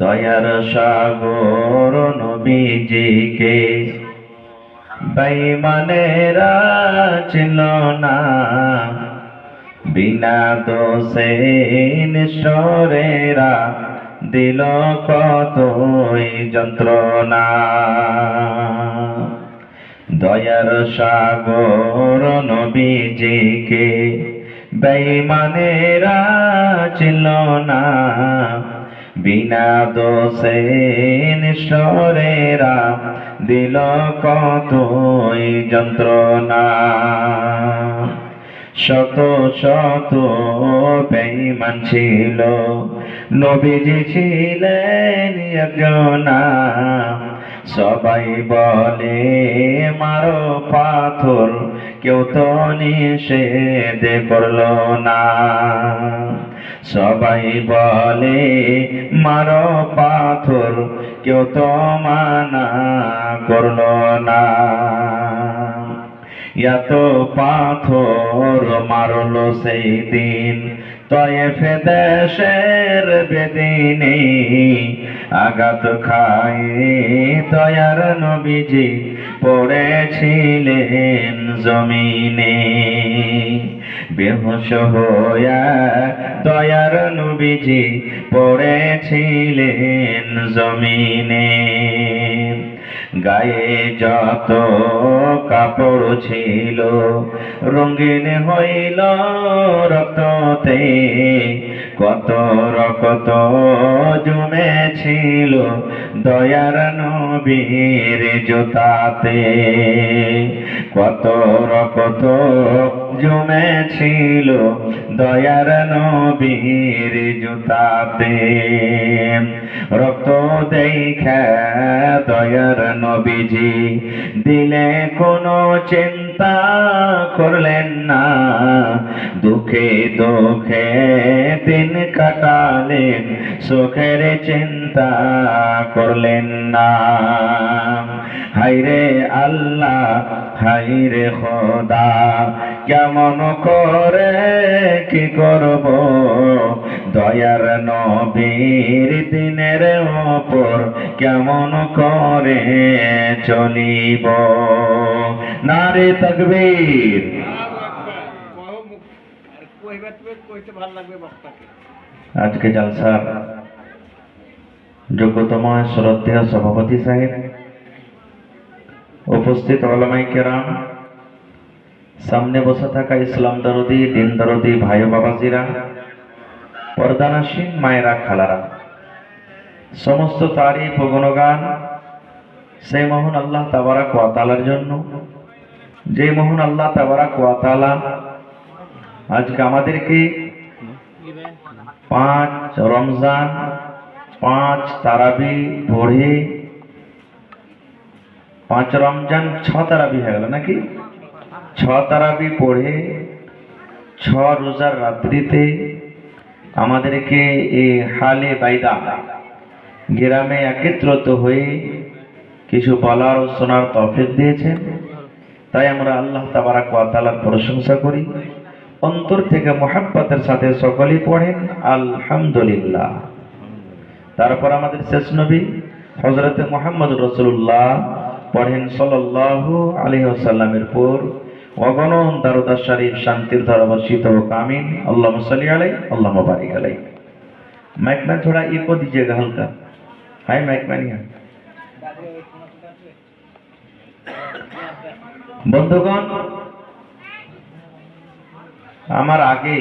দয়ার সাগর নবীজিকে বেঈমানেরা চিনল না, বিনা দোষে নিষ্ঠুরেরা দিল কতই যন্ত্রণা। দয়ার সাগর নবীজিকে বেঈমানেরা চিনল না, বিনা দোষে নিষ্ঠুরেরা দিল কতই যন্ত্রণা। শত শত বেঈমান ছিল, নবীজি ছিলেন একজনা। সবাই বলে মারো পাথর, কেউ তো নিষেধ করলো না। সবাই বলে মারো পাথর, কেউ তো মানা করলো না। এত পাথর মারলো সেই দিন তয়েফ দেশের বেদিনে। আঘাত খায়ে দয়ার নবীজি পড়েছিলেন জমিনে। বেহুশ হইয়া দয়ার নবীজি পড়েছিলেন জমিনে। গায়ে যত কাপড় ছিল রঙিন হইল রক্ততে। কত রক্ত জমেছিল দয়ার নবীর জুতাতে। কত রক্ত জমেছিল দয়ার নবীর জুতাতে। রক্ত দেখা দয়ার নবীজি দিলে কোনো চিন্তা করলেন না। দুঃখে দুঃখে দিন কাটালেন, সুখের চিন্তা করলেন না। হায়রে আল্লাহ হায়রে খোদা, কেমন করে কি করব দয়ার নবীর দিনের ওপর কেমন করে চলিব। নারে তাকবীর। আজকে জলসার যোগ্যতম শ্রদ্ধেয় সভাপতি সাহেব, উপস্থিত উলামায়ে কেরাম, সামনে বসে থাকা ইসলাম দরদি দিন দরদি ভাই বাবাজিরা, পর্দানাসীন মায়েরা খালারা, সমস্ত তারিফ ও গুণগান সেই মহান আল্লাহ তাবারাক ওয়া তাআলার জন্য, যে মহান আল্লাহ তাবারাক ওয়া তাআলা আজকে আমাদেরকে 5 রমজান 5 তারাবি পড়ে 5 রমজান 6 তারাবি হয়ে গেল নাকি, 6 তারাবি পড়ে 6 রোজার রাত্রিতে আমাদেরকে এই হালে বাইদা গ্রামে একত্রিত হয়ে কিছু বলার ও শোনার তৌফিক দিয়েছেন। তাই আমরা আল্লাহ তাবারাক ওয়া তাআলার প্রশংসা করি, অন্তর থেকে মুহাব্বতের সাথে সকলেই পড়েন আলহামদুলিল্লাহ। তারপর আমাদের শেষ নবী হযরত মুহাম্মদ রাসূলুল্লাহ পড়েন সাল্লাল্লাহু আলাইহি ওয়াসাল্লামের পর অগণন দরুদ শরীফ শান্তির ধারা বর্ষিত হোক, আমিন। अल्लाहुम्मा सल्ली अलैहि अल्लाहुम्मा बारिक अलैहि। माइक में थोड़ा इको दीजिएगा हल्का, हाय माइक में नहीं है। বন্ধুগণ, আমার আগে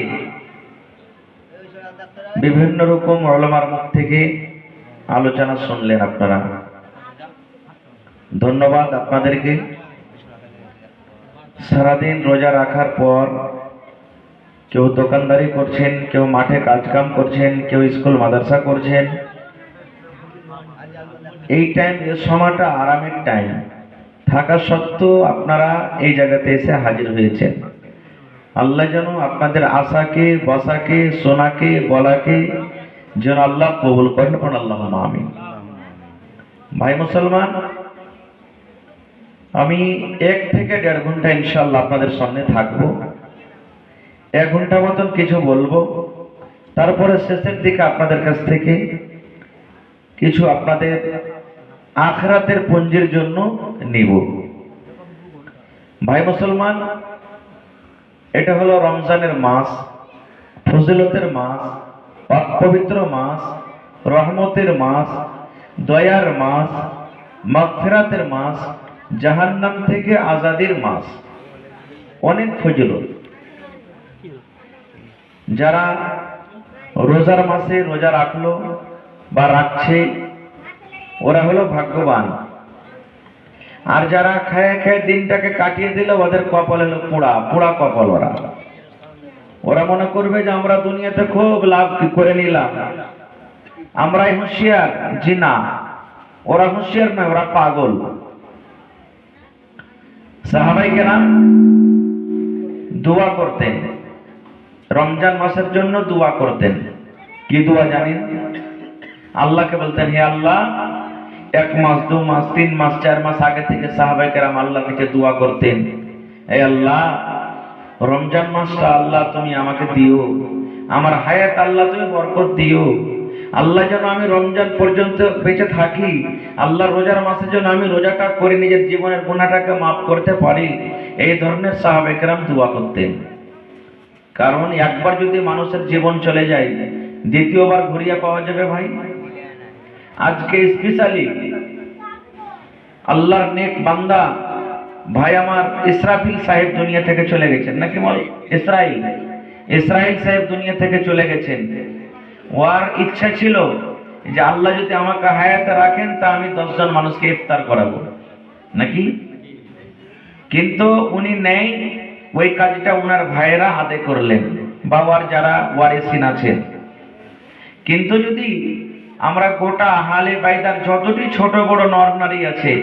বিভিন্ন রকম উলামার মুখ থেকে আলোচনা শুনলেন আপনারা, ধন্যবাদ আপনাদেরকে। সারাদিন রোজা রাখার পর কেউ দোকানদারি করছেন, কেউ মাঠে কাজকাম করছেন, কেউ স্কুল মাদ্রাসা করছেন। এই টাইম, এই সময়টা আরামের টাইম থাকা সত্ত্বেও আপনারা এই জায়গাতে এসে হাজির হয়েছেন। আল্লাহ যেন আপনাদের আশাকে, বসাকে, শোনাকে, বলাকে যেন আল্লাহ কবুল করেন, পড়ুন আল্লাহুম্মা আমিন। ভাই মুসলমান, আমি 1 থেকে 1.5 ঘন্টা ইনশাআল্লাহ আপনাদের সামনে থাকবো। 1 ঘন্টা মতন কিছু বলবো, তারপরে শেষের দিকে আপনাদের কাছ থেকে কিছু আপনাদের আখিরাতের পুঞ্জির জন্য নিব। ভাই মুসলমান, এটা হলো রমজানের মাস, ফজিলতের মাস, পাক পবিত্র মাস, রহমতের মাস, দয়ার মাস, মাগফিরাতের মাস, জাহান্নাম থেকে আজাদির মাস। অনেক ফজিলত। যারা রোজার মাসে রোজা রাখলো বা রাখছে ওরা হলো ভাগ্যবান। আর যারা খায় খায় দিনটাকে কাটিয়ে দিল ওদের কপাল হলো পোড়া পোড়া কপাল। ওরা মনে করবে যে আমরা দুনিয়াতে খুব লাভ করে নিলাম, আমরাই হুঁশিয়ার। জি না, ওরা হুঁশিয়ার নয়, ওরা পাগল। সাহাবায়ে কেরাম দোয়া করতেন, রমজান মাসের জন্য দোয়া করতেন। কি দোয়া জানেন? আল্লাহকে বলতেন, হে আল্লাহ, 1 মাস 2 মাস 3 মাস 4 মাস আগে থেকে সাহাবায়ে কেরাম আল্লাহর কাছে দোয়া করতেন, হে আল্লাহ, রমজান মাসটা আল্লাহ তুমি আমাকে দিও, আমার হায়াত আল্লাহ তুমি বরকত দিও, আল্লাহ যেন আমি রমজান পর্যন্ত বেঁচে থাকি, আল্লাহ রোজার মাসের জন্য আমি রোজাটা করে নিজের জীবনের গুনাহটাকে মাফ করতে পারি। এই ধরনের সাহাবায়ে কেরাম দোয়া করতেন। কারণ একবার যদি মানুষের জীবন চলে যায়, দ্বিতীয়বার ঘুরিয়ে পাওয়া যাবে ভাই? আজকে স্পেশালি আল্লাহর নেক বান্দা ভাই আমার ইসরাফিল সাহেব দুনিয়া থেকে চলে গেছেন, নাকি বল? ইসরাইল সাহেব দুনিয়া থেকে চলে গেছেন। ওর ইচ্ছা ছিল যে আল্লাহ যদি আমাকে হায়াতে রাখেন তা আমি 10 জন মানুষকে ইফতার করাবো, নাকি? কিন্তু উনি নেই, ওই কাজটা উনার ভাইয়েরা হাতে করলেন, বাবার যারা ওয়ারিসিন আছেন। কিন্তু যদি আমরা গোটা আহলে বাইদার যতটি ছোট বড় নর নারী আছে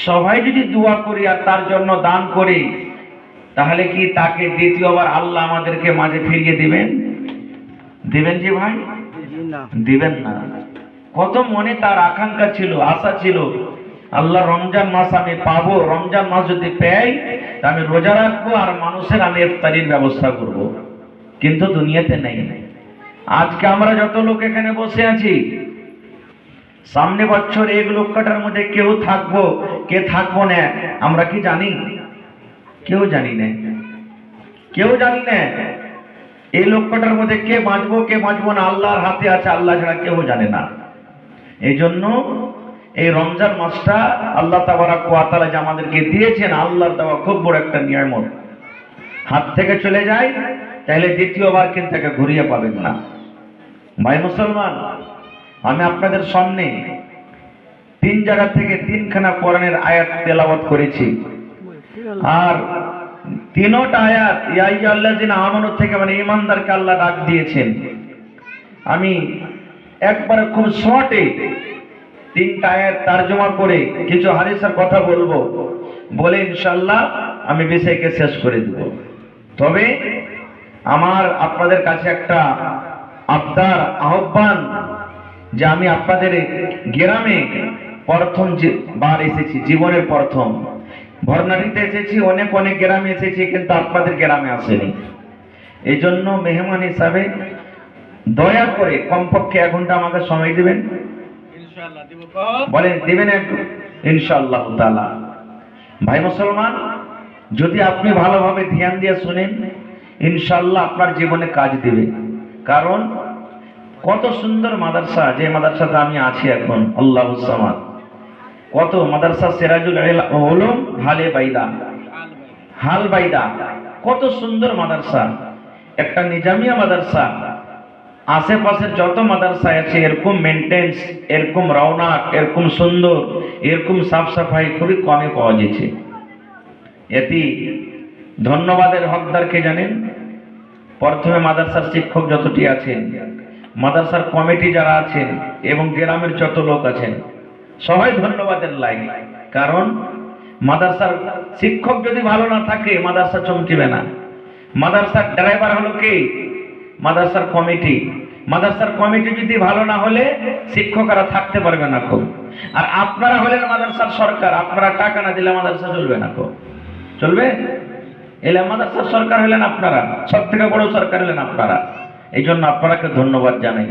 সবাই যদি দোয়া করি আর তার জন্য দান করি, তাহলে কি তাকে দ্বিতীয়বার আল্লাহ আমাদেরকে মাঝে ফিরিয়ে দিবেন? দিবেন জি ভাই? দিবেন না। কত মনে তার আকাঙ্ক্ষা ছিল, আশা ছিল, আল্লাহ রমজান মাস আমি পাবো, রমজান মাস যদি পাই তা আমি রোজা রাখবো আর মানুষের আমি ইফতারির ব্যবস্থা করব। কিন্তু দুনিয়াতে নেই। আজকে আমরা যত লোক এখানে বসে আছি, সামনে বছর 1 লক্ষটার মধ্যে কেউ থাকবো কে থাকবো না আমরা কি জানি? কেউ জানি না, কেউ জানি না। এই লক্ষটার মধ্যে কে বাঁচবো কে বাঁচবো না আল্লাহর হাতে আছে, আল্লাহ ছাড়া কেউ জানে না। এই জন্য এই রমজান মাসটা আল্লাহ তাবারক ওয়া তাআলা যে আমাদেরকে দিয়েছেন, আল্লাহর দেওয়া খুব বড় একটা নিয়ামত। হাত থেকে চলে যায় তাহলে দ্বিতীয়বার কিন্তু তাকে ঘুরিয়ে পাবেন না। ভাই মুসলমান, আমি আপনাদের সামনে 3 জায়গা থেকে 3খানা কোরআনের আয়াত তেলাওয়াত করেছি। আর 3টা আয়াত ইয়া আইয়ুহাল্লাযিনা আমানু থেকে, মানে ঈমানদারকে আল্লাহ ডাক দিয়েছেন। আমি একবারে খুব শর্টে 3টা আয়াত তরজমা করে কিছু হাদিসের কথা বলবো, বলে ইনশাআল্লাহ আমি বিষয়কে শেষ করে দেব। তবে আমার আপনাদের কাছে একটা আবদার, আহ্বান, যে আমি আপনাদের গ্রামে প্রথম বার এসেছি, জীবনের প্রথম। ভর্নারিতে এসেছি, অনেক অনেক গ্রামে এসেছি, কিন্তু আপনাদের গ্রামে আসেনি। এই জন্য মেহমান হিসাবে দয়া করে কমপক্ষে 1 ঘন্টা আমাকে সময় দিবেন। ইনশাআল্লাহ দিব। বলেন দিবেন? ইনশাআল্লাহ তাআলা। ভাই মুসলমান, যদি আপনি ভালোভাবে ধ্যান দিয়ে শুনেন, ইনশাআল্লাহ আপনার জীবনে কাজ দিবে। কারণ কত সুন্দর মাদ্রাসা, যে মাদ্রাসাতে আমি আছি এখন, আল্লাহুস সামাদ। কত মাদ্রাসা, সিরাজুল উলুম হাল বাইদা, কত সুন্দর মাদ্রাসা, একটা নিজামিয়া মাদ্রাসা। আশেপাশের যত মাদ্রাসা আছে এরকম মেনটেন্স, এরকম রওনাক, এরকম সুন্দর, এরকম সাফ সাফাই খুবই কমে পাওয়া যাচ্ছে। এটি ধন্যবাদের হকদার কে জানেন? প্রথমে মাদ্রাসার শিক্ষক যতটি আছেন, মাদ্রাসার কমিটি যারা আছেন এবং গ্রামের যত লোক আছেন, সবাই ধন্যবাদের লাইক। কারণ মাদ্রাসার শিক্ষক যদি ভালো না থাকে মাদ্রাসা চমকিবে না। মাদ্রাসার ড্রাইভার হলো কে? মাদ্রাসার কমিটি। মাদ্রাসার কমিটি যদি ভালো না হলে শিক্ষকরা থাকতে পারবে না খুব। আর আপনারা হলেন মাদ্রাসার সরকার, আপনারা টাকা না দিলে মাদ্রাসা চলবে না খুব। চলবে? এলে মাদ্রাসার সরকার হলেন আপনারা, সব থেকে বড় সরকার হলেন আপনারা। এই জন্য আপনারাকে ধন্যবাদ জানাই।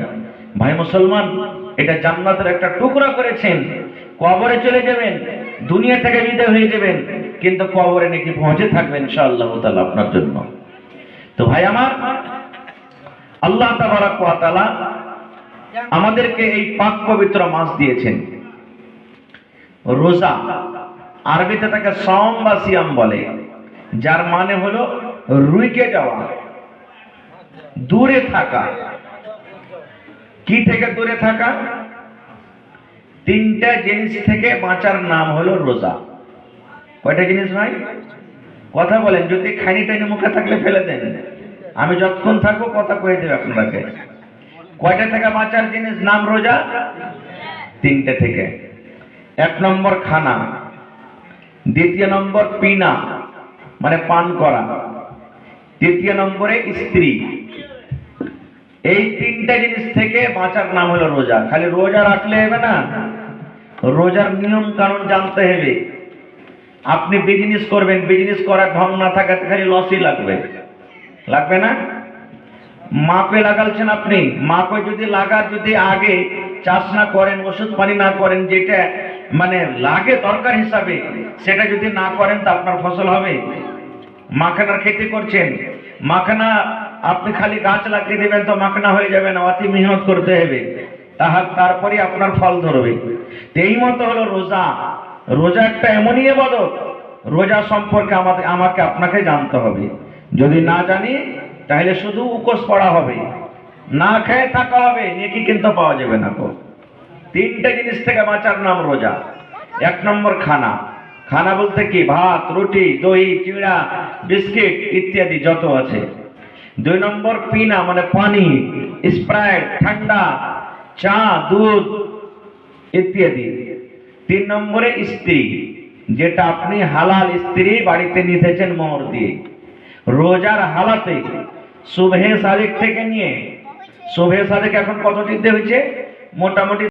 ভাই মুসলমান, এটা জান্নাতের একটা টুকরা করেছেন। কবরে চলে যাবেন, দুনিয়া থেকে বিদায় হয়ে যাবেন, কিন্তু কবরে নাকি পৌঁছে থাকবেন ইনশাআল্লাহ তাআলা আপনার জন্য। তো ভাই আমার, আল্লাহ তাবারক ওয়া তাআলা আমাদেরকে এই পাক পবিত্র মাস দিয়েছেন। রোজা আরবিতে তাকে সওম বা সিয়াম বলে, যার মানে হলো রুইকে যাওয়া, দূরে থাকা। কি থেকে দূরে থাকা? তিনটা জিনিস থেকে বাঁচার নাম হলো রোজা। কয়টা জিনিস ভাই? কথা বলেন, যদি খানি টানি মুখে থাকলে ফেলে দেন, আমি যতক্ষণ থাকবো কথা কয়ে দেবে আপনাকে। কয়টা থেকে বাঁচার জিনিস নাম রোজা? তিনটে থেকে। এক নম্বর খানা, দ্বিতীয় নম্বর পিনা মানে পান করা, তৃতীয় নম্বরে স্ত্রী। এই তিনটা জিনিস থেকে বাঁচার নাম হলো রোজা। খালি রোজা রাখলে হবে না, রোজার নিয়ম কানুন জানতে হবে। আপনি বিজনেস করবেন, বিজনেস করার ঢং না থাকাতে খালি লসই লাগবে, লাগবে না? মাকে লাগালছেন আপনি, মাকে যদি লাগার যদি আগে চাষ না করেন, ওষুধ পানি না করেন, যেটা মানে লাগে দরকার হিসাবে, সেটা যদি না করেন তা আপনার ফসল হবে? মাখানার খেতে করছেন, মাখানা আপনি খালি গাছ লাগিয়ে দেবেন তো মাখানা হয়ে যাবে না, অতি মেহনত করতে হবে, তারপরে আপনার ফল ধরবে। এই মতো হলো রোজা। রোজা একটা এমনই ইবাদত, রোজা সম্পর্কে আমাকে আপনাকে জানতে হবে। যদি না জানি তাহলে শুধু উপোস পড়া হবে, না খেয়ে থাকা হবে, নেকি কিন্তু পাওয়া যাবে না। তিনটা জিনিস থেকে বাঁচার নাম রোজা। এক নম্বর খানা। খানা বলতে কি? ভাত, রুটি, দই, চিড়া, বিস্কিট ইত্যাদি যত আছে। দুই নম্বর পিনা মানে পানি, স্প্রাইট, ঠান্ডা, চা, দুধ ইত্যাদি। তিন নম্বরে স্ত্রী, যেটা আপনি হালাল স্ত্রী বাড়িতে নিতেছেন মোহর দিয়ে। রোজার হালাতে সুবহে সাদিক থেকে নিয়ে, সুবহে সাদিক এখন কত দিতে হয়েছে? মোটামুটি